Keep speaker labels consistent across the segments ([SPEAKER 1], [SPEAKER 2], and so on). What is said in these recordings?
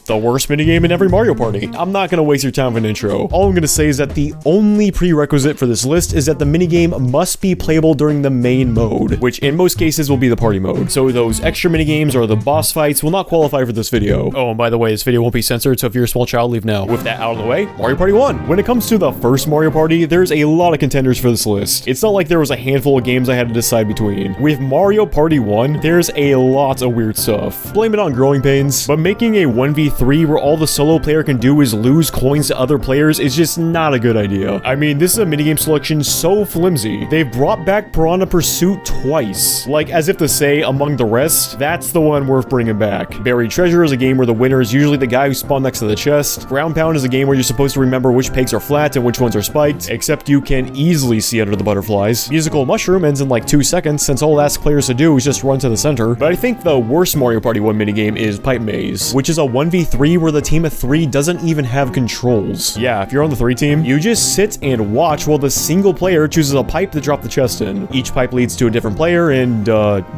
[SPEAKER 1] the worst minigame in every Mario Party. I'm not gonna waste your time with an intro. All I'm gonna say is that the only prerequisite for this list is that the minigame must be playable during the main mode, which in most cases will be the party mode. So those extra minigames or the boss fights will not qualify for this video. Oh, and by the way, this video won't be censored, so if you're a small child, leave now. With that out of the way, Mario Party 1. When it comes to the first Mario Party, there's a lot of contenders for this list. It's not like there was a handful of games I had to decide between. With Mario Party 1, there's a lot of weird stuff. Blame it on growing pains, but making a 1v3 where all the solo player can do is lose coins to other players is just not a good idea. I mean, this is a minigame selection so flimsy. They've brought back Piranha Pursuit twice. Like, as if to say, among the rest, that's the one worth bringing back. Buried Treasure is a game where the winner is usually the guy who spawned next to the chest. Ground Pound is a game where you're supposed to remember which pegs are flat and which ones are spiked, except you can easily see under the butterflies. Musical Mushroom ends in like 2 seconds, since all it asks players to do is just run to the center. But I think the worst Mario Party 1 minigame is Pipe Maze, which is a 1v3 where the team of 3 doesn't even have controls. Yeah, if you're on the 3 team, you just sit and watch while the single player chooses a pipe to drop the chest in. Each pipe leads to a different player, and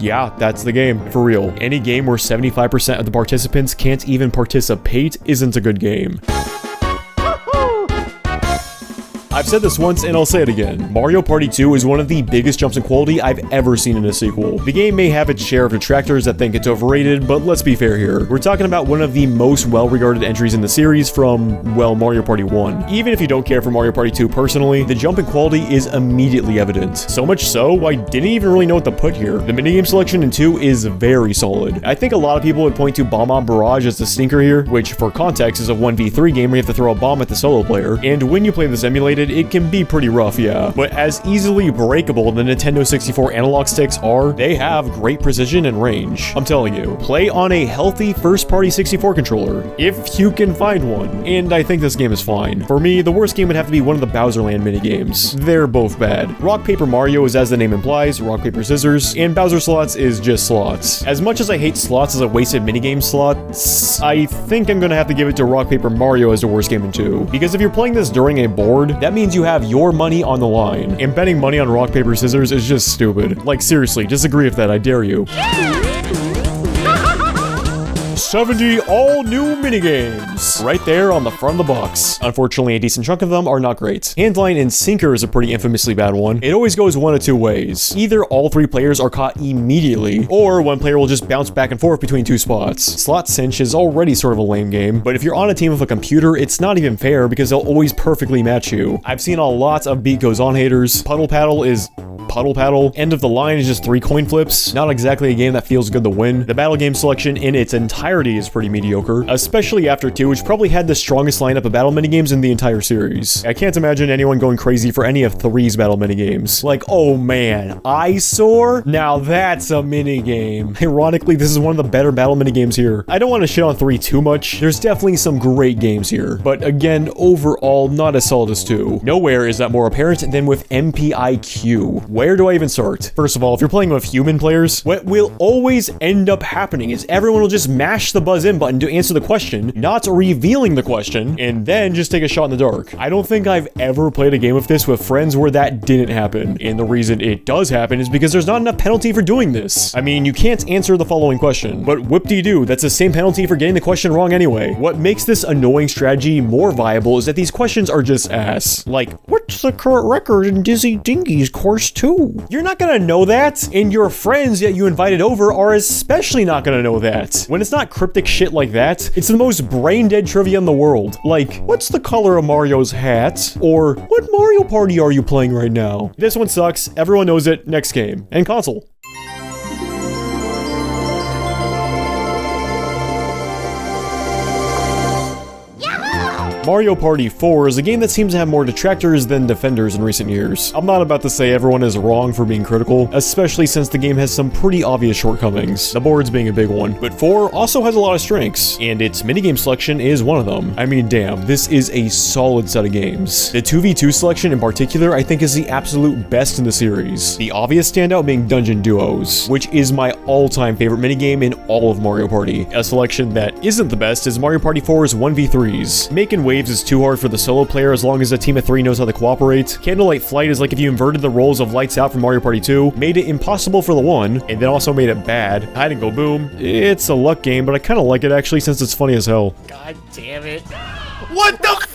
[SPEAKER 1] yeah, that's the game. For real. Any game where 75% of the participants can't even participate isn't a good game. I've said this once and I'll say it again. Mario Party 2 is one of the biggest jumps in quality I've ever seen in a sequel. The game may have its share of detractors that think it's overrated, but let's be fair here. We're talking about one of the most well-regarded entries in the series from, well, Mario Party 1. Even if you don't care for Mario Party 2 personally, the jump in quality is immediately evident. So much so, I didn't even really know what to put here. The minigame selection in 2 is very solid. I think a lot of people would point to Bomb Barrage as the stinker here, which for context is a 1v3 game where you have to throw a bomb at the solo player, and when you play this emulated, it can be pretty rough, yeah. But as easily breakable the Nintendo 64 analog sticks are, they have great precision and range. I'm telling you, play on a healthy first-party 64 controller, if you can find one. And I think this game is fine. For me, the worst game would have to be one of the Bowser Land minigames. They're both bad. Rock, Paper Mario is, as the name implies, rock, paper, scissors, and Bowser Slots is just slots. As much as I hate slots as a wasted minigame slot, I think I'm gonna have to give it to Rock, Paper Mario as the worst game in 2. Because if you're playing this during a board, that means you have your money on the line, and betting money on rock, paper, scissors is just stupid. Like, seriously, disagree with that, I dare you. 70 all-new minigames! Right there on the front of the box. Unfortunately, a decent chunk of them are not great. Handline and Sinker is a pretty infamously bad one. It always goes one of 2 ways. Either all 3 players are caught immediately, or one player will just bounce back and forth between 2 spots. Slot Cinch is already sort of a lame game, but if you're on a team with a computer, it's not even fair because they'll always perfectly match you. I've seen a lot of Beat Goes On haters. Puddle Paddle is Puddle Paddle. End of the line is just 3 coin flips. Not exactly a game that feels good to win. The battle game selection in its entirety is pretty mediocre, especially after 2, which probably had the strongest lineup of battle minigames in the entire series. I can't imagine anyone going crazy for any of 3's battle minigames. Like, oh man, Eyesore? Now that's a minigame. Ironically, this is one of the better battle minigames here. I don't want to shit on 3 too much. There's definitely some great games here, but again, overall, not as solid as 2. Nowhere is that more apparent than with MPIQ. Where do I even start? First of all, if you're playing with human players, what will always end up happening is everyone will just mash the buzz in button to answer the question, not revealing the question, and then just take a shot in the dark. I don't think I've ever played a game of this with friends where that didn't happen. And the reason it does happen is because there's not enough penalty for doing this. I mean, you can't answer the following question, but whoop-de-doo, that's the same penalty for getting the question wrong anyway. What makes this annoying strategy more viable is that these questions are just ass. Like, what's the current record in Dizzy Dingy's Course 2? You're not gonna know that, and your friends that you invited over are especially not gonna know that. When it's not cryptic shit like that, it's the most brain-dead trivia in the world. Like, what's the color of Mario's hat? Or, what Mario Party are you playing right now? This one sucks, everyone knows it, next game. End console. Mario Party 4 is a game that seems to have more detractors than defenders in recent years. I'm not about to say everyone is wrong for being critical, especially since the game has some pretty obvious shortcomings, the boards being a big one. But 4 also has a lot of strengths, and its minigame selection is one of them. I mean, damn, this is a solid set of games. The 2v2 selection in particular I think is the absolute best in the series. The obvious standout being Dungeon Duos, which is my all-time favorite minigame in all of Mario Party. A selection that isn't the best is Mario Party 4's 1v3s. Making waves waves is too hard for the solo player as long as a team of 3 knows how to cooperate. Candlelight Flight is like if you inverted the roles of Lights Out from Mario Party 2, made it impossible for the 1, and then also made it bad. Hide and Go Boom. It's a luck game, but I kind of like it actually since it's funny as hell.
[SPEAKER 2] God damn it. What the fuck?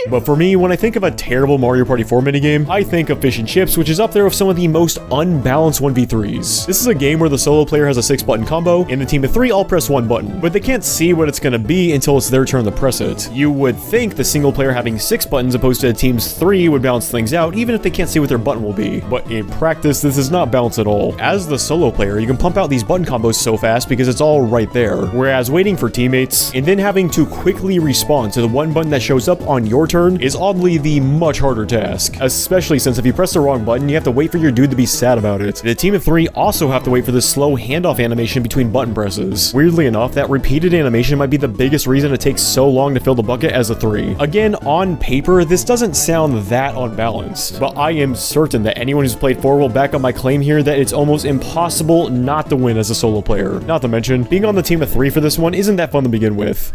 [SPEAKER 1] But for me, when I think of a terrible Mario Party 4 minigame, I think of Fish and Chips, which is up there with some of the most unbalanced 1v3s. This is a game where the solo player has a 6-button combo, and the team of 3 all press 1 button, but they can't see what it's gonna be until it's their turn to press it. You would think the single player having 6 buttons opposed to the team's 3 would balance things out, even if they can't see what their button will be. But in practice, this is not balanced at all. As the solo player, you can pump out these button combos so fast because it's all right there, whereas waiting for teammates, and then having to quickly respond to the one button that shows up on your turn is oddly the much harder task, especially since if you press the wrong button, you have to wait for your dude to be sad about it. The team of 3 also have to wait for this slow handoff animation between button presses. Weirdly enough, that repeated animation might be the biggest reason it takes so long to fill the bucket as a 3. Again, on paper, this doesn't sound that unbalanced, but I am certain that anyone who's played 4 will back up my claim here that it's almost impossible not to win as a solo player. Not to mention, being on the team of 3 for this one isn't that fun to begin with.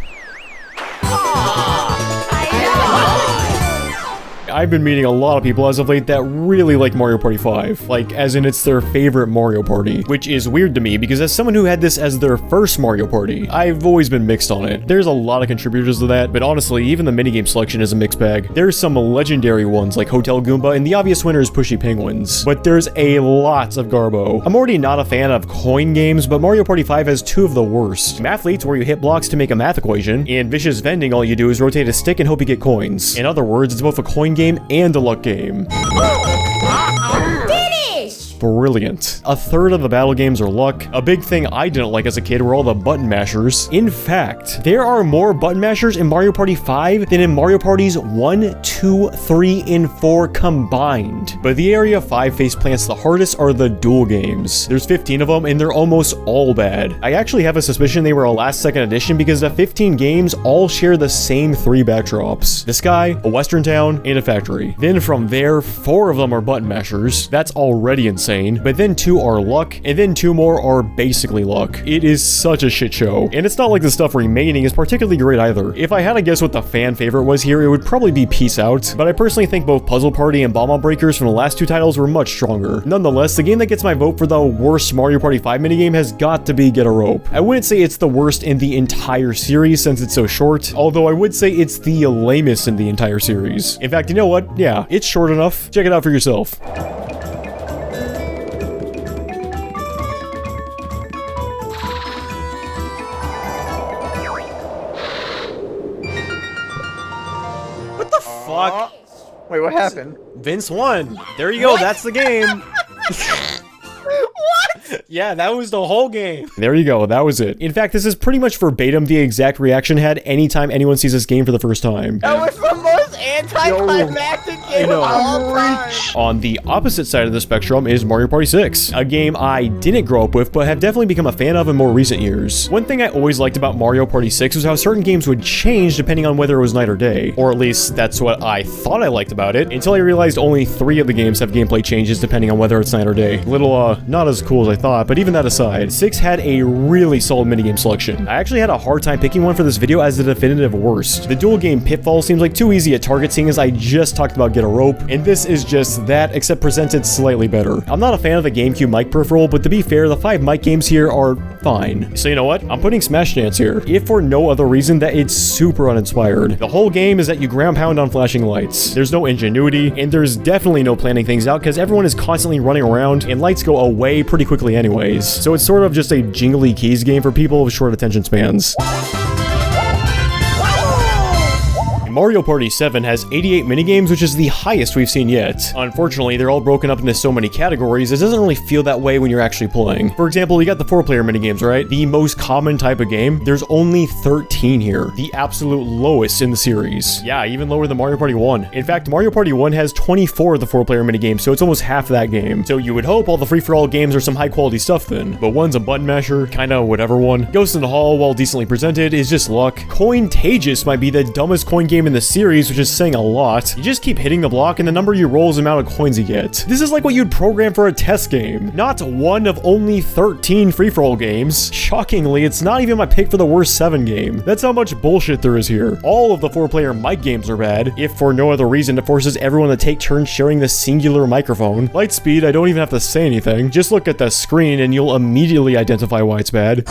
[SPEAKER 1] I've been meeting a lot of people as of late that really like Mario Party 5, like as in it's their favorite Mario Party, which is weird to me because as someone who had this as their first Mario Party, I've always been mixed on it. There's a lot of contributors to that, but honestly, even the minigame selection is a mixed bag. There's some legendary ones like Hotel Goomba, and the obvious winner is Pushy Penguins, but there's a lot of garbo. I'm already not a fan of coin games, but Mario Party 5 has 2 of the worst. Mathletes, where you hit blocks to make a math equation, and Vicious Vending, all you do is rotate a stick and hope you get coins. In other words, it's both a coin game and a luck game. Brilliant. A third of the battle games are luck. A big thing I didn't like as a kid were all the button mashers. In fact, there are more button mashers in Mario Party 5 than in Mario Parties 1, 2, 3, and 4 combined. But the area 5 face plants the hardest are the duel games. There's 15 of them and they're almost all bad. I actually have a suspicion they were a last second edition because the 15 games all share the same 3 backdrops. The sky, a western town, and a factory. Then from there, 4 of them are button mashers. That's already insane. But then 2 are luck, and then 2 more are basically luck. It is such a shit show, and it's not like the stuff remaining is particularly great either. If I had to guess what the fan favorite was here, it would probably be Peace Out, but I personally think both Puzzle Party and Bomb Breakers from the last 2 titles were much stronger. Nonetheless, the game that gets my vote for the worst Mario Party 5 minigame has got to be Get a Rope. I wouldn't say it's the worst in the entire series since it's so short, although I would say it's the lamest in the entire series. In fact, you know what? Yeah, it's short enough. Check it out for yourself. Fuck.
[SPEAKER 2] Wait, what happened?
[SPEAKER 1] Vince won. There you go. What? That's the game.
[SPEAKER 2] What?
[SPEAKER 1] Yeah, that was the whole game. There you go. That was it. In fact, this is pretty much verbatim the exact reaction had anytime anyone sees this game for the first time.
[SPEAKER 2] That was the most anticlimactic game of all time.
[SPEAKER 1] On the opposite side of the spectrum is Mario Party 6, a game I didn't grow up with but have definitely become a fan of in more recent years. One thing I always liked about Mario Party 6 was how certain games would change depending on whether it was night or day, or at least that's what I thought I liked about it, until I realized only 3 of the games have gameplay changes depending on whether it's night or day. Little, not as cool as I thought, but even that aside, 6 had a really solid minigame selection. I actually had a hard time picking one for this video as the definitive worst. The dual game Pitfall seems like too easy a target seeing as I just talked about Get a Rope, and this is just that, except presented slightly better. I'm not a fan of the GameCube mic peripheral, but to be fair, the 5 mic games here are fine. So you know what? I'm putting Smash Dance here, if for no other reason that it's super uninspired. The whole game is that you ground pound on flashing lights. There's no ingenuity, and there's definitely no planning things out because everyone is constantly running around, and lights go away pretty quickly anyways. So it's sort of just a jingly keys game for people with short attention spans. Mario Party 7 has 88 minigames, which is the highest we've seen yet. Unfortunately, they're all broken up into so many categories, it doesn't really feel that way when you're actually playing. For example, you got the 4-player minigames, right? The most common type of game. There's only 13 here, the absolute lowest in the series. Yeah, even lower than Mario Party 1. In fact, Mario Party 1 has 24 of the 4-player minigames, so it's almost half that game. So you would hope all the free-for-all games are some high-quality stuff then. But one's a button masher, kinda whatever one. Ghost in the Hall, while decently presented, is just luck. Cointagious might be the dumbest coin game minigame in the series, which is saying a lot. You just keep hitting the block and the number you roll is the amount of coins you get. This is like what you'd program for a test game, not one of only 13 free-for-all games. Shockingly, it's not even my pick for the worst 7 game. That's how much bullshit there is here. All of the 4-player mic games are bad, if for no other reason it forces everyone to take turns sharing the singular microphone. Lightspeed, I don't even have to say anything. Just look at the screen and you'll immediately identify why it's bad.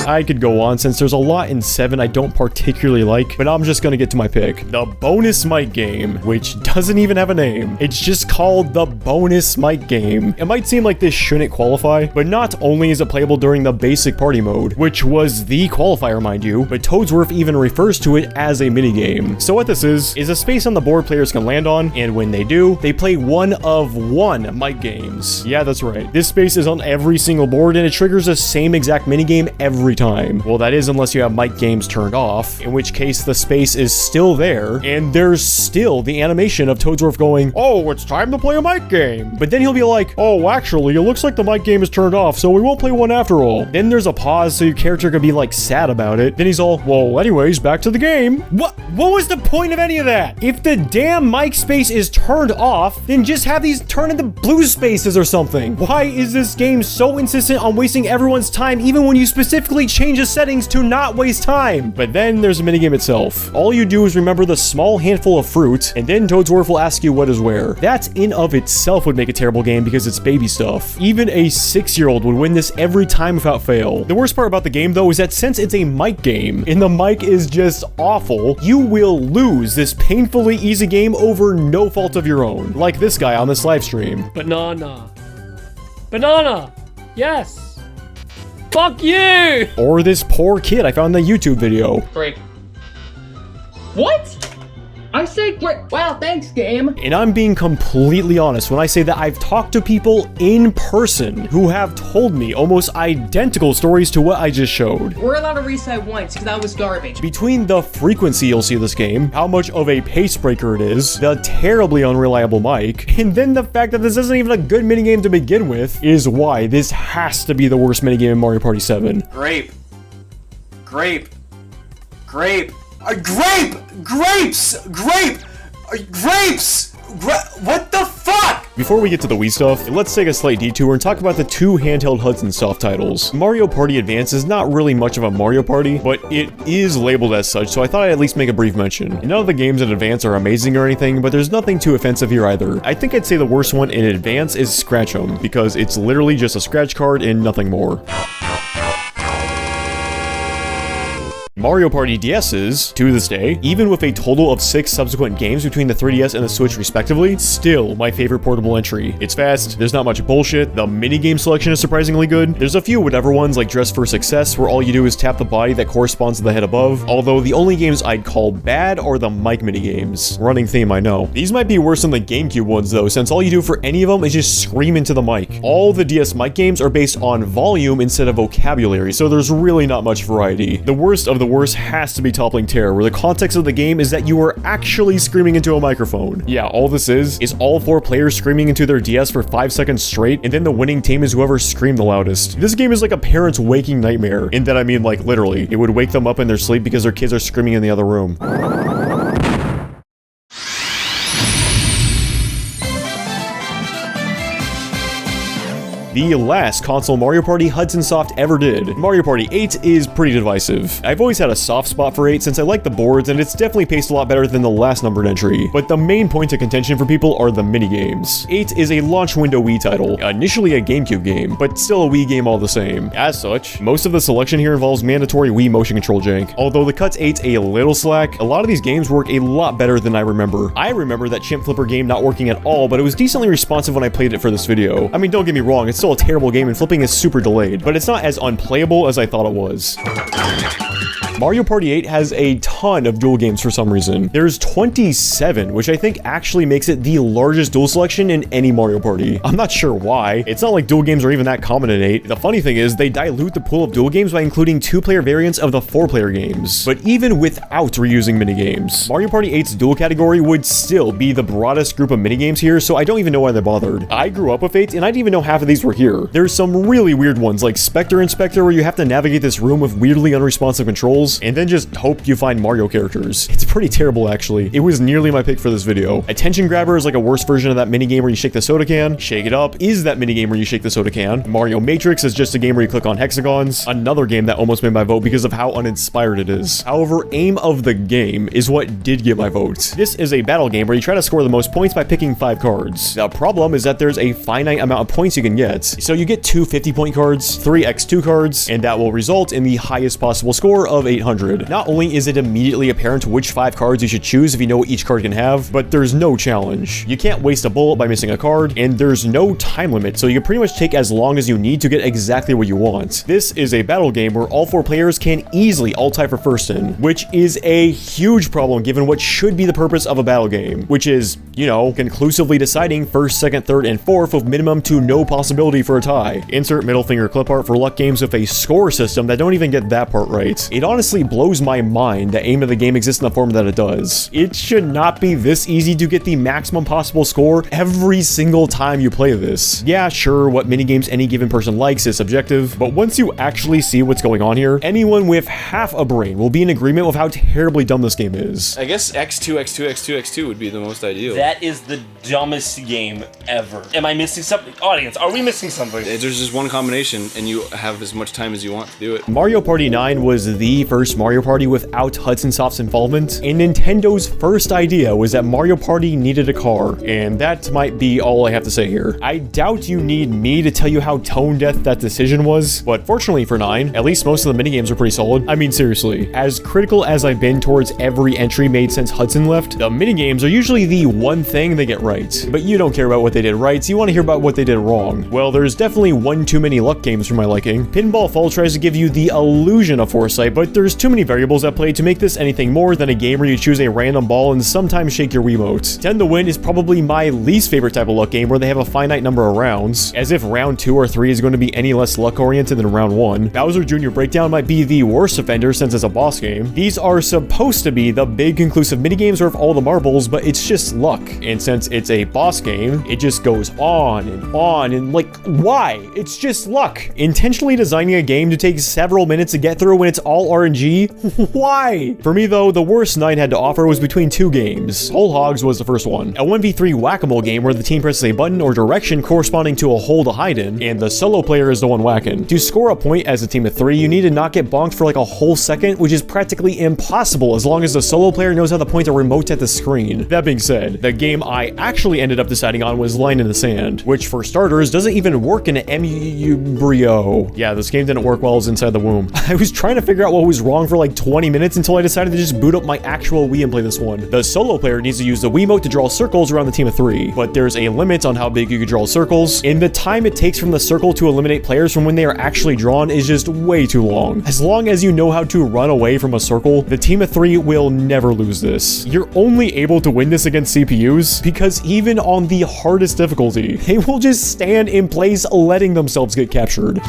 [SPEAKER 1] I could go on since there's a lot in 7 I don't particularly like, but I'm just gonna get to my pick. The bonus mic game, which doesn't even have a name. It's just called the bonus mic game. It might seem like this shouldn't qualify, but not only is it playable during the basic party mode, which was the qualifier, mind you, but Toadsworth even refers to it as a minigame. So what this is a space on the board players can land on, and when they do, they play one of 1 mic games. Yeah, that's right. This space is on every single board, and it triggers the same exact minigame every time. Well, that is unless you have mic games turned off, in which case the space is still there, and there's still the animation of Toadsworth going, "Oh, it's time to play a mic game." But then he'll be like, "Oh, actually, it looks like the mic game is turned off, so we won't play one after all." Then there's a pause so your character could be like sad about it. Then he's all, "Well, anyways, back to the game." What was the point of any of that? If the damn mic space is turned off, then just have these turn into blue spaces or something. Why is this game so insistent on wasting everyone's time even when you specifically change the settings to not waste time? But then there's the minigame itself. All you do is remember the small handful of fruit, and then Toadsworth will ask you what is where. That in of itself would make a terrible game because it's baby stuff. Even a 6-year-old would win this every time without fail. The worst part about the game though is that since it's a mic game, and the mic is just awful, you will lose this painfully easy game over no fault of your own. Like this guy on this live stream.
[SPEAKER 3] Banana. Banana! Yes! Fuck you!
[SPEAKER 1] Or this poor kid I found in the YouTube video.
[SPEAKER 2] Grape. What? I said grape. Wow, thanks, game.
[SPEAKER 1] And I'm being completely honest when I say that I've talked to people in person who have told me almost identical stories to what I just showed.
[SPEAKER 2] We're allowed to reset once because that was garbage.
[SPEAKER 1] Between the frequency you'll see this game, how much of a pace breaker it is, the terribly unreliable mic, and then the fact that this isn't even a good minigame to begin with, is why this has to be the worst minigame in Mario Party 7.
[SPEAKER 4] Grape. Grape. Grape. Grape! Grapes! Grape! Grapes! What the fuck?
[SPEAKER 1] Before we get to the Wii stuff, let's take a slight detour and talk about the 2 handheld Hudson Soft titles. Mario Party Advance is not really much of a Mario Party, but it is labeled as such, so I thought I'd at least make a brief mention. None of the games in Advance are amazing or anything, but there's nothing too offensive here either. I think I'd say the worst one in Advance is Scratch 'em, because it's literally just a scratch card and nothing more. Mario Party DS's, to this day, even with a total of 6 subsequent games between the 3DS and the Switch respectively, still my favorite portable entry. It's fast, there's not much bullshit, the minigame selection is surprisingly good, there's a few whatever ones like Dress for Success where all you do is tap the body that corresponds to the head above, although the only games I'd call bad are the mic minigames. Running theme, I know. These might be worse than the GameCube ones though, since all you do for any of them is just scream into the mic. All the DS mic games are based on volume instead of vocabulary, so there's really not much variety. The worst of the worst has to be Toppling Terror, where the context of the game is that you are actually screaming into a microphone. Yeah, all this is all 4 players screaming into their DS for 5 seconds straight, and then the winning team is whoever screamed the loudest. This game is like a parent's waking nightmare, and that I mean like literally. It would wake them up in their sleep because their kids are screaming in the other room. The last console Mario Party Hudson Soft ever did. Mario Party 8 is pretty divisive. I've always had a soft spot for 8 since I like the boards and it's definitely paced a lot better than the last numbered entry. But the main point of contention for people are the minigames. 8 is a launch window Wii title, initially a GameCube game, but still a Wii game all the same. As such, most of the selection here involves mandatory Wii motion control jank. Although the cuts 8 a little slack, a lot of these games work a lot better than I remember. I remember that Chimp Flipper game not working at all, but it was decently responsive when I played it for this video. I mean, don't get me wrong, it's still a terrible game and flipping is super delayed, but it's not as unplayable as I thought it was. Mario Party 8 has a ton of duel games for some reason. There's 27, which I think actually makes it the largest duel selection in any Mario Party. I'm not sure why. It's not like duel games are even that common in 8. The funny thing is, they dilute the pool of duel games by including 2-player variants of the 4-player games. But even without reusing minigames, Mario Party 8's duel category would still be the broadest group of minigames here, so I don't even know why they bothered. I grew up with 8, and I didn't even know half of these were here. There's some really weird ones, like Spectre Inspector, where you have to navigate this room with weirdly unresponsive controls, and then just hope you find Mario characters. It's pretty terrible, actually. It was nearly my pick for this video. Attention Grabber is like a worse version of that minigame where you shake the soda can. Shake It Up is that minigame where you shake the soda can. Mario Matrix is just a game where you click on hexagons. Another game that almost made my vote because of how uninspired it is. However, Aim of the Game is what did get my vote. This is a battle game where you try to score the most points by picking 5 cards. The problem is that there's a finite amount of points you can get. So you get 2 50-point cards, 3 x2 cards, and that will result in the highest possible score of 800. Not only is it immediately apparent which 5 cards you should choose if you know what each card can have, but there's no challenge. You can't waste a bullet by missing a card, and there's no time limit, so you can pretty much take as long as you need to get exactly what you want. This is a battle game where all 4 players can easily all tie for first in, which is a huge problem given what should be the purpose of a battle game, which is, you know, conclusively deciding first, second, third, and fourth with minimum to no possibility for a tie. Insert middle finger clip art for luck games with a score system that don't even get that part right. It honestly blows my mind that Aim of the Game exists in the form that it does. It should not be this easy to get the maximum possible score every single time you play this. Yeah, sure, what minigames any given person likes is subjective, but once you actually see what's going on here, anyone with half a brain will be in agreement with how terribly dumb this game is.
[SPEAKER 5] I guess X2, X2, X2, X2 would be the most ideal.
[SPEAKER 6] That is the dumbest game ever. Am I missing something? Audience, are we missing something?
[SPEAKER 5] There's just one combination, and you have as much time as you want to do it.
[SPEAKER 1] Mario Party 9 was the first Mario Party without Hudson Soft's involvement, and Nintendo's first idea was that Mario Party needed a car, and that might be all I have to say here. I doubt you need me to tell you how tone-deaf that decision was, but fortunately for 9, at least most of the minigames are pretty solid. I mean, seriously, as critical as I've been towards every entry made since Hudson left, the minigames are usually the one thing they get right. But you don't care about what they did right, so you want to hear about what they did wrong. Well, there's definitely one too many luck games for my liking. Pinball Fall tries to give you the illusion of foresight, but there's too many variables at play to make this anything more than a game where you choose a random ball and sometimes shake your Wiimote. 10 to Win is probably my least favorite type of luck game where they have a finite number of rounds, as if round 2 or 3 is going to be any less luck-oriented than round 1. Bowser Jr. Breakdown might be the worst offender since it's a boss game. These are supposed to be the big conclusive minigames worth all the marbles, but it's just luck. And since it's a boss game, it just goes on, and like, why? It's just luck. Intentionally designing a game to take several minutes to get through when it's all RNG? Why? For me though, the worst 9 had to offer was between 2 games. Whole Hogs was the first one, a 1v3 whack-a-mole game where the team presses a button or direction corresponding to a hole to hide in, and the solo player is the one whacking. To score a point as a team of 3, you need to not get bonked for like a whole second, which is practically impossible as long as the solo player knows how to point a remote at the screen. That being said, the game I actually ended up deciding on was Line in the Sand, which for starters doesn't even work in an embryo. Yeah, this game didn't work while I was inside the womb. I was trying to figure out what was wrong for like 20 minutes until I decided to just boot up my actual Wii and play this one. The solo player needs to use the Wiimote to draw circles around the team of 3, but there's a limit on how big you can draw circles, and the time it takes from the circle to eliminate players from when they are actually drawn is just way too long. As long as you know how to run away from a circle, the team of 3 will never lose this. You're only able to win this against CPUs because even on the hardest difficulty, they will just stand in place letting themselves get captured.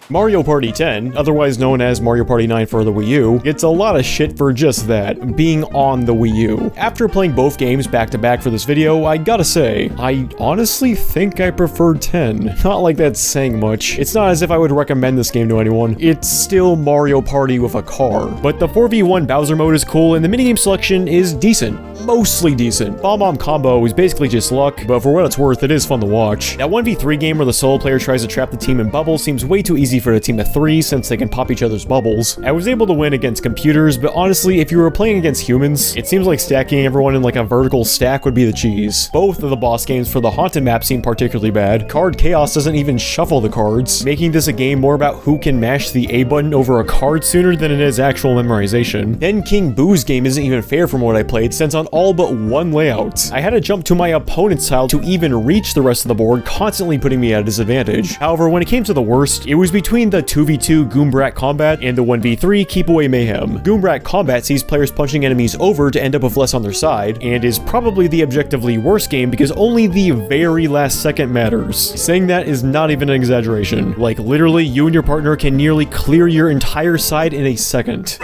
[SPEAKER 1] Mario Party 10, otherwise known as Mario Party 9 for the Wii U, gets a lot of shit for just that, being on the Wii U. After playing both games back to back for this video, I gotta say, I honestly think I prefer 10. Not like that's saying much. It's not as if I would recommend this game to anyone. It's still Mario Party with a car. But the 4v1 Bowser mode is cool and the minigame selection is decent. Mostly decent. Bomb combo is basically just luck, but for what it's worth, it is fun to watch. That 1v3 game where the solo player tries to trap the team in bubbles seems way too easy for a team of 3 since they can pop each other's bubbles. I was able to win against computers, but honestly, if you were playing against humans, it seems like stacking everyone in like a vertical stack would be the cheese. Both of the boss games for the Haunted map seem particularly bad. Card Chaos doesn't even shuffle the cards, making this a game more about who can mash the A button over a card sooner than it is actual memorization. Then King Boo's game isn't even fair from what I played, since on all but one layout, I had to jump to my opponent's tile to even reach the rest of the board, constantly putting me at a disadvantage. However, when it came to the worst, it was between between the 2v2 Goombrat Combat and the 1v3 Keep Away Mayhem. Goombrat Combat sees players punching enemies over to end up with less on their side, and is probably the objectively worst game because only the very last second matters. Saying that is not even an exaggeration. Like, literally, you and your partner can nearly clear your entire side in a second.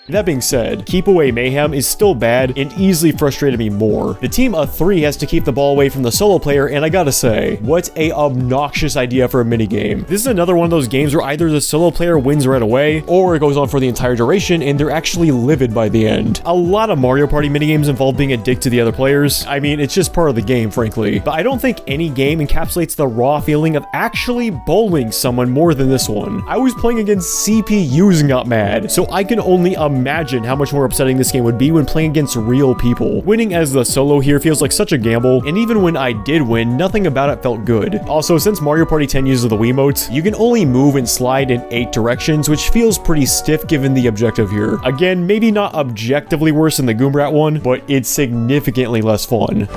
[SPEAKER 1] That being said, Keep Away Mayhem is still bad and easily frustrated me more. The team of 3 has to keep the ball away from the solo player, and I gotta say, what a obnoxious idea for a minigame. This is another one of those games where either the solo player wins right away, or it goes on for the entire duration and they're actually livid by the end. A lot of Mario Party minigames involve being a dick to the other players. I mean, it's just part of the game, frankly. But I don't think any game encapsulates the raw feeling of actually bowling someone more than this one. I was playing against CPUs and got mad, so I can only imagine how much more upsetting this game would be when playing against real people. Winning as the solo here feels like such a gamble, and even when I did win, nothing about it felt good. Also, since Mario Party 10 uses the Wiimotes, you can only move and slide in 8 directions, which feels pretty stiff given the objective here. Again, maybe not objectively worse than the Goombrat one, but it's significantly less fun.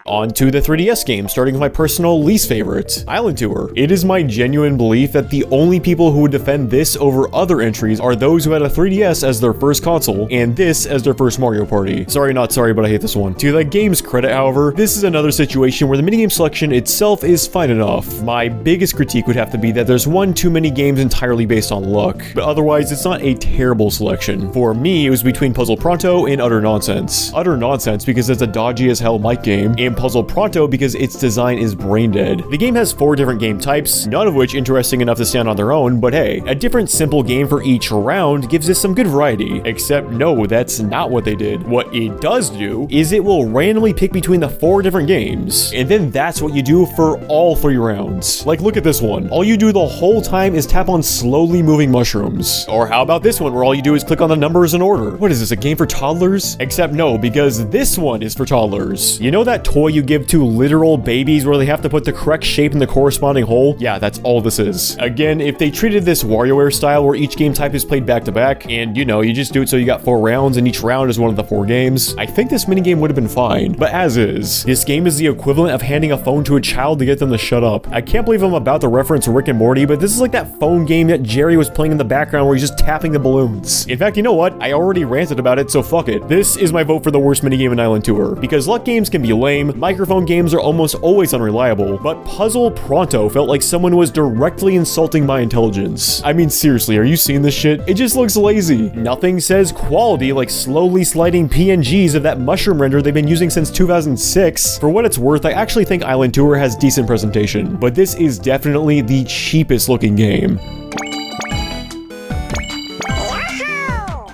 [SPEAKER 1] On to the 3DS game, starting with my personal least favorite, Island Tour. It is my genuine belief that the only people who would defend this over other entries are those who had a 3DS as their first console, and this as their first Mario Party. Sorry, not sorry, but I hate this one. To the game's credit, however, this is another situation where the minigame selection itself is fine enough. My biggest critique would have to be that there's one too many games entirely based on luck, but otherwise it's not a terrible selection. For me, it was between Puzzle Pronto and Utter Nonsense. Utter Nonsense because it's a dodgy as hell mic game, and Puzzle Pronto because its design is brain dead. The game has 4 different game types, none of which interesting enough to stand on their own, but hey, a different simple game for each round gives us some good variety. Except no, that's not what they did. What it does do is it will randomly pick between the 4 different games, and then that's what you do for all 3 rounds. Like, look at this one. All you do the whole time is tap on slowly moving mushrooms. Or how about this one where all you do is click on the numbers in order? What is this, a game for toddlers? Except no, because this one is for toddlers. You know that toy you give to literal babies where they have to put the correct shape in the corresponding hole? Yeah, that's all this is. Again, if they treated this WarioWare style where each game type is played back to back, and you know, you just do it so you got 4 rounds and each round is one of the 4 games, I think this minigame would have been fine. But as is, this game is the equivalent of handing a phone to a child to get them to shut up. I can't believe I'm about to reference Rick and Morty, but this is like that phone game that Jerry was playing in the background where he's just tapping the balloons. In fact, you know what? I already ranted about it, so fuck it. This is my vote for the worst minigame in Island Tour. Because luck games can be lame, microphone games are almost always unreliable, but Puzzle Pronto felt like someone was directly insulting my intelligence. I mean, seriously, are you seeing this shit? It just looks lazy. Nothing says quality like slowly sliding PNGs of that mushroom render they've been using since 2006. For what it's worth, I actually think Island Tour has decent presentation, but this is definitely the cheapest looking game.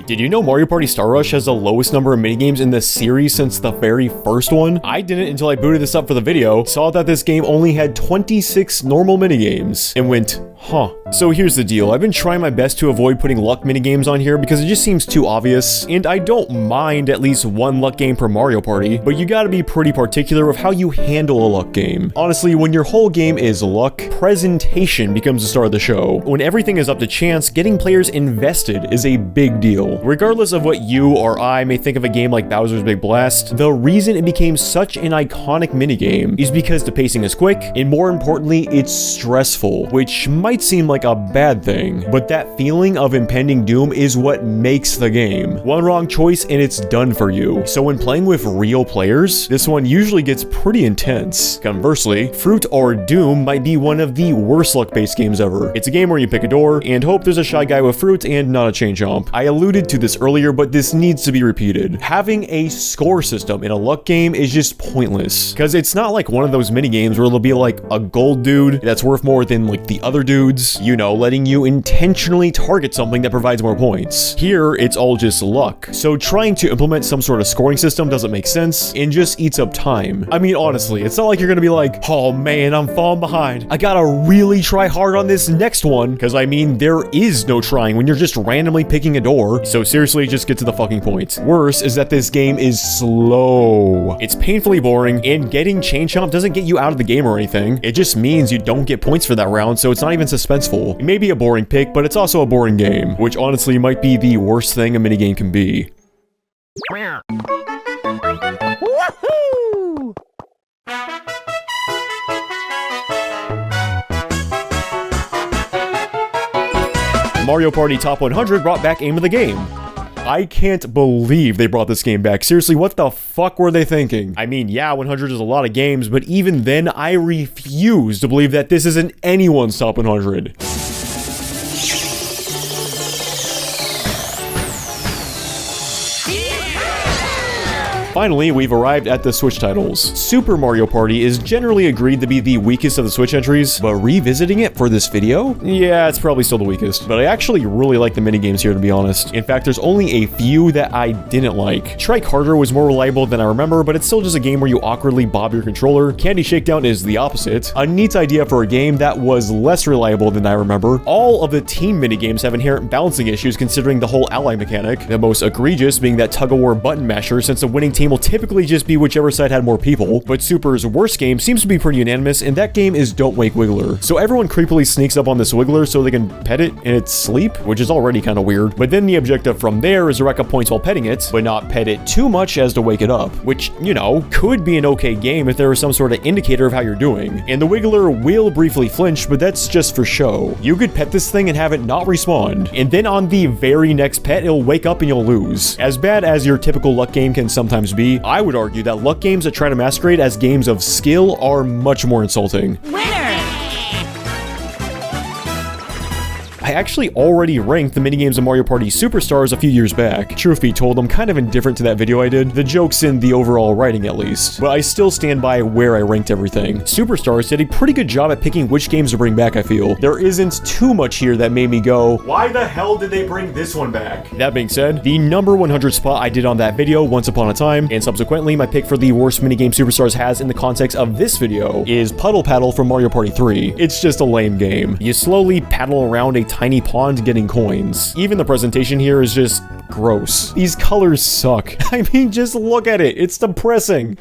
[SPEAKER 1] Did you know Mario Party Star Rush has the lowest number of minigames in the series since the very first one? I didn't until I booted this up for the video, saw that this game only had 26 normal minigames, and went, huh. So here's the deal, I've been trying my best to avoid putting luck minigames on here because it just seems too obvious, and I don't mind at least one luck game per Mario Party, but you gotta be pretty particular with how you handle a luck game. Honestly, when your whole game is luck, presentation becomes the star of the show. When everything is up to chance, getting players invested is a big deal. Regardless of what you or I may think of a game like Bowser's Big Blast, the reason it became such an iconic minigame is because the pacing is quick, and more importantly, it's stressful, which might seem like a bad thing, but that feeling of impending doom is what makes the game. One wrong choice and it's done for you. So when playing with real players, this one usually gets pretty intense. Conversely, Fruit or Doom might be one of the worst luck-based games ever. It's a game where you pick a door and hope there's a shy guy with fruit and not a chain jump. I alluded to this earlier, but this needs to be repeated. Having a score system in a luck game is just pointless, because it's not like one of those mini games where there'll be like a gold dude that's worth more than like the other dudes, you know, letting you intentionally target something that provides more points. Here, it's all just luck, so trying to implement some sort of scoring system doesn't make sense and just eats up time. I mean, honestly, it's not like you're gonna be like, oh man, I'm falling behind, I gotta really try hard on this next one, because I mean, there is no trying when you're just randomly picking a door, so seriously, just get to the fucking point. Worse is that this game is slow. It's painfully boring, and getting chain chomp doesn't get you out of the game or anything. It just means you don't get points for that round, so it's not even suspenseful. It may be a boring pick, but it's also a boring game, which honestly might be the worst thing a minigame can be. Mario Party Top 100 brought back Aim of the Game. I can't believe they brought this game back. Seriously, what the fuck were they thinking? I mean, yeah, 100 is a lot of games, but even then, I refuse to believe that this isn't anyone's top 100. Finally, we've arrived at the Switch titles. Super Mario Party is generally agreed to be the weakest of the Switch entries, but revisiting it for this video? Yeah, it's probably still the weakest. But I actually really like the minigames here, to be honest. In fact, there's only a few that I didn't like. Strike Harder was more reliable than I remember, but it's still just a game where you awkwardly bob your controller. Candy Shakedown is the opposite. A neat idea for a game that was less reliable than I remember. All of the team minigames have inherent balancing issues considering the whole ally mechanic. The most egregious being that tug-of-war button masher, since the winning team will typically just be whichever side had more people, but Super's worst game seems to be pretty unanimous, and that game is Don't Wake Wiggler. So everyone creepily sneaks up on this Wiggler so they can pet it in its sleep, which is already kind of weird, but then the objective from there is to rack up points while petting it, but not pet it too much as to wake it up, which, you know, could be an okay game if there was some sort of indicator of how you're doing. And the Wiggler will briefly flinch, but that's just for show. You could pet this thing and have it not respawn, and then on the very next pet, it'll wake up and you'll lose. As bad as your typical luck game can sometimes be, I would argue that luck games that try to masquerade as games of skill are much more insulting. I actually already ranked the minigames of Mario Party Superstars a few years back. Truth be told, I'm kind of indifferent to that video I did. The joke's in the overall writing at least. But I still stand by where I ranked everything. Superstars did a pretty good job at picking which games to bring back, I feel. There isn't too much here that made me go, why the hell did they bring this one back? That being said, the number 100 spot I did on that video once upon a time, and subsequently my pick for the worst minigame Superstars has in the context of this video, is Puddle Paddle from Mario Party 3. It's just a lame game. You slowly paddle around a tiny pond getting coins. Even the presentation here is just gross. These colors suck. I mean, just look at it. It's depressing.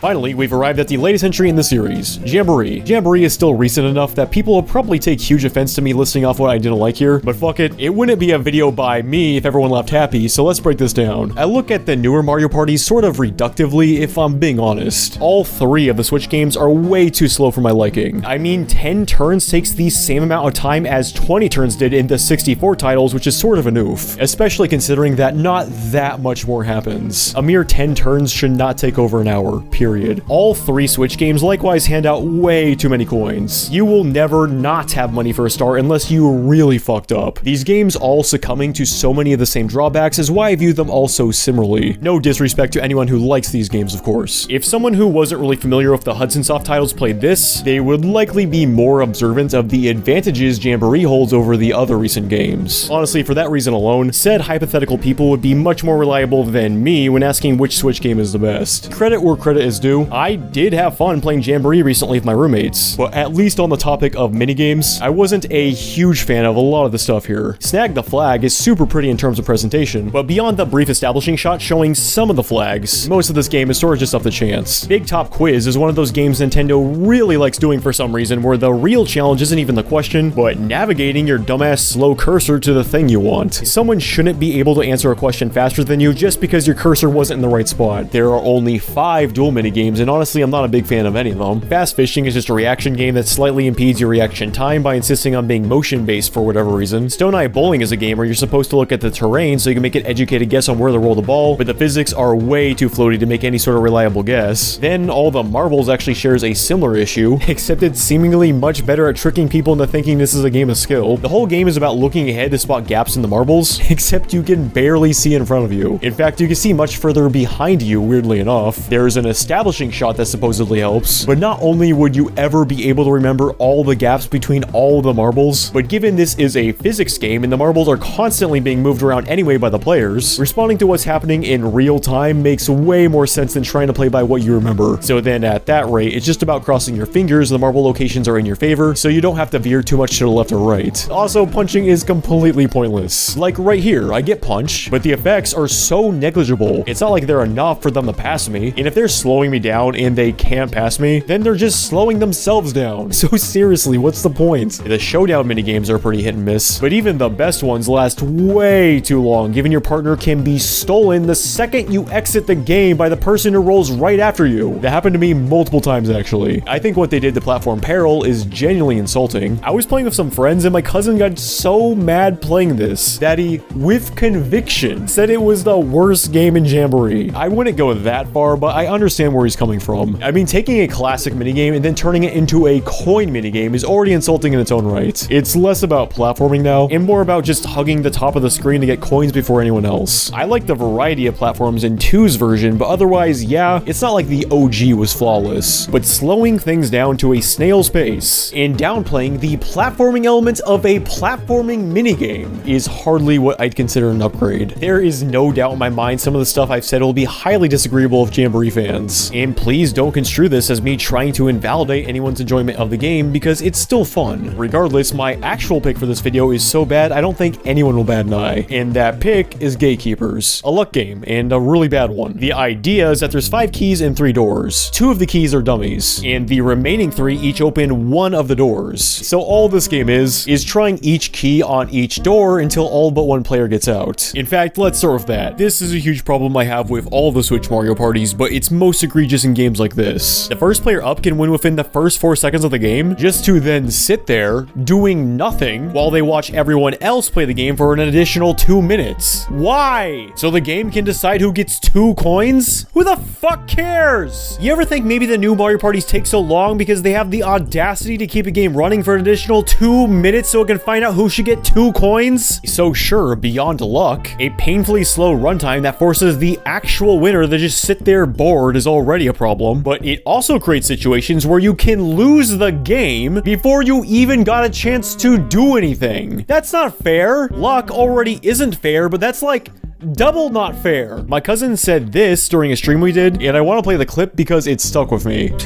[SPEAKER 1] Finally, we've arrived at the latest entry in the series, Jamboree. Jamboree is still recent enough that people will probably take huge offense to me listing off what I didn't like here, but fuck it, it wouldn't be a video by me if everyone left happy, so let's break this down. I look at the newer Mario parties sort of reductively, if I'm being honest. All three of the Switch games are way too slow for my liking. I mean, 10 turns takes the same amount of time as 20 turns did in the 64 titles, which is sort of an oof, especially considering that not that much more happens. A mere 10 turns should not take over an hour, period. All three Switch games likewise hand out way too many coins. You will never not have money for a star unless you really fucked up. These games all succumbing to so many of the same drawbacks is why I view them all so similarly. No disrespect to anyone who likes these games, of course. If someone who wasn't really familiar with the Hudson Soft titles played this, they would likely be more observant of the advantages Jamboree holds over the other recent games. Honestly, for that reason alone, said hypothetical people would be much more reliable than me when asking which Switch game is the best. Credit where credit is due, I did have fun playing Jamboree recently with my roommates, but at least on the topic of minigames, I wasn't a huge fan of a lot of the stuff here. Snag the Flag is super pretty in terms of presentation, but beyond the brief establishing shot showing some of the flags, most of this game is sort of just up to chance. Big Top Quiz is one of those games Nintendo really likes doing for some reason, where the real challenge isn't even the question, but navigating your dumbass slow cursor to the thing you want. Someone shouldn't be able to answer a question faster than you just because your cursor wasn't in the right spot. There are only 5 dual minigames, and honestly, I'm not a big fan of any of them. Fast Fishing is just a reaction game that slightly impedes your reaction time by insisting on being motion-based for whatever reason. Stone Eye Bowling is a game where you're supposed to look at the terrain so you can make an educated guess on where to roll the ball, but the physics are way too floaty to make any sort of reliable guess. Then All the Marbles actually shares a similar issue, except it's seemingly much better at tricking people into thinking this is a game of skill. The whole game is about looking ahead to spot gaps in the marbles, except you can barely see in front of you. In fact, you can see much further behind you, weirdly enough. There's an establishing shot that supposedly helps, but not only would you ever be able to remember all the gaps between all the marbles, but given this is a physics game and the marbles are constantly being moved around anyway by the players, responding to what's happening in real time makes way more sense than trying to play by what you remember. So then at that rate, it's just about crossing your fingers the marble locations are in your favor, so you don't have to veer too much to the left or right. Also, punching is completely pointless. Like right here, I get punched, but the effects are so negligible. It's not like they're enough for them to pass me, and if they're slowing slowing me down and they can't pass me, then they're just slowing themselves down. So seriously, what's the point? The showdown minigames are pretty hit and miss, but even the best ones last way too long, given your partner can be stolen the second you exit the game by the person who rolls right after you. That happened to me multiple times, actually. I think what they did to Platform Peril is genuinely insulting. I was playing with some friends and my cousin got so mad playing this that he, with conviction, said it was the worst game in Jamboree. I wouldn't go that far, but I understand where he's coming from. I mean, taking a classic minigame and then turning it into a coin minigame is already insulting in its own right. It's less about platforming now and more about just hugging the top of the screen to get coins before anyone else. I like the variety of platforms in 2's version, but otherwise, yeah, it's not like the OG was flawless. But slowing things down to a snail's pace and downplaying the platforming elements of a platforming minigame is hardly what I'd consider an upgrade. There is no doubt in my mind some of the stuff I've said will be highly disagreeable of Jamboree fans. And please don't construe this as me trying to invalidate anyone's enjoyment of the game because it's still fun. Regardless, my actual pick for this video is so bad I don't think anyone will bat an eye. And that pick is Gatekeepers. A luck game, and a really bad one. The idea is that there's 5 keys and 3 doors. 2 of the keys are dummies, and the remaining 3 each open 1 of the doors. So all this game is trying each key on each door until all but 1 player gets out. In fact, let's start with that. This is a huge problem I have with all the Switch Mario parties, but it's most egregious in games like this. The first player up can win within the first 4 seconds of the game, just to then sit there doing nothing while they watch everyone else play the game for an additional 2 minutes. Why? So the game can decide who gets 2 coins? Who the fuck cares? You ever think maybe the new Mario parties take so long because they have the audacity to keep a game running for an additional 2 minutes so it can find out who should get 2 coins? So sure, beyond luck, a painfully slow runtime that forces the actual winner to just sit there bored is already a problem, but it also creates situations where you can lose the game before you even got a chance to do anything. That's not fair. Luck already isn't fair, but that's like double not fair. My cousin said this during a stream we did, and I want to play the clip because it stuck with me.
[SPEAKER 7] Oh,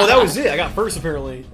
[SPEAKER 7] that was it. I got first, apparently.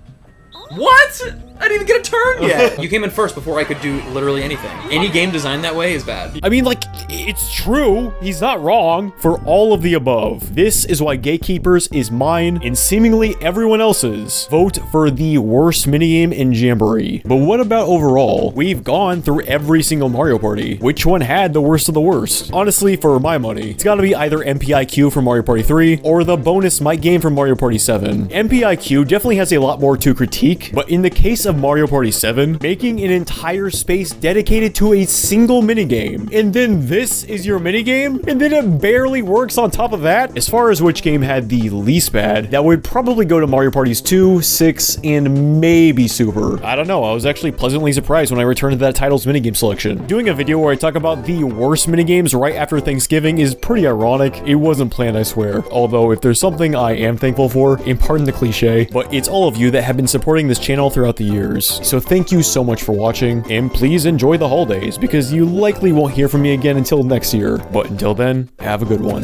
[SPEAKER 8] What? I didn't even get a turn yet. You came in first before I could do literally anything. Any game designed that way is bad.
[SPEAKER 1] I mean, like, it's true. He's not wrong. For all of the above, this is why Gatekeepers is mine and seemingly everyone else's. Vote for the worst minigame in Jamboree. But what about overall? We've gone through every single Mario Party. Which one had the worst of the worst? Honestly, for my money, it's gotta be either MPIQ from Mario Party 3 or the bonus Mic game from Mario Party 7. MPIQ definitely has a lot more to critique, but in the case of Mario Party 7, making an entire space dedicated to a single minigame, and then this is your minigame, and then it barely works on top of that. As far as which game had the least bad, that would probably go to Mario Parties 2, 6, and maybe Super. I don't know, I was actually pleasantly surprised when I returned to that title's minigame selection. Doing a video where I talk about the worst minigames right after Thanksgiving is pretty ironic. It wasn't planned, I swear. Although, if there's something I am thankful for, and pardon the cliche, but it's all of you that have been supporting this channel throughout the years. So thank you so much for watching, and please enjoy the holidays, because you likely won't hear from me again until next year. But until then, have a good one.